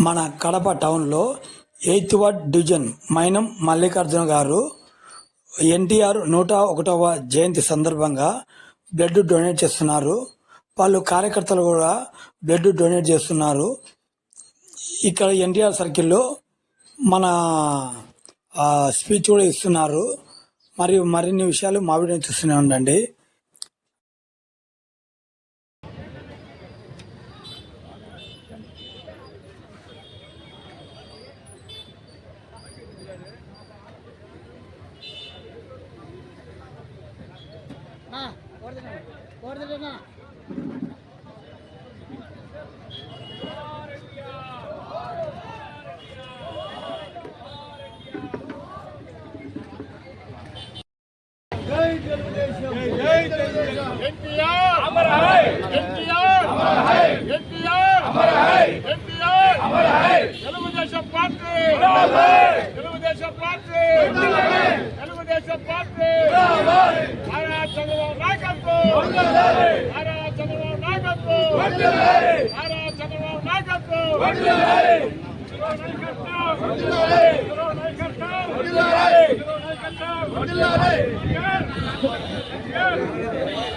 మన కడప టౌన్లో 8th ward division మైనం మల్లికార్జున గారు ఎన్టీఆర్ 101వ జయంతి సందర్భంగా బ్లడ్ డొనేట్ చేస్తున్నారు. వాళ్ళు కార్యకర్తలు కూడా బ్లడ్ డొనేట్ చేస్తున్నారు. ఇక్కడ ఎన్టీఆర్ సర్కిల్లో మన స్పీచ్ కూడా ఇస్తున్నారు. మరియు మరిన్ని విషయాలు మా వీడియో చూస్తూనే ఉండండి. एनटीआर अमर है, एनटीआर अमर है, एनटीआर अमर है, एनटीआर अमर है। తెలుగుదేశం పార్టీ జిందాబాద్, తెలుగుదేశం పార్టీ జిందాబాద్, తెలుగుదేశం పార్టీ జిందాబాద్। నారా చంద్రబాబు నాయకత్వం వర్ధిల్లాలి, నారా చంద్రబాబు నాయకత్వం వర్ధిల్లాలి, నారా చంద్రబాబు నాయకత్వం వర్ధిల్లాలి, నాయకత్వం వర్ధిల్లాలి, నాయకత్వం వర్ధిల్లాలి, నాయకత్వం వర్ధిల్లాలి।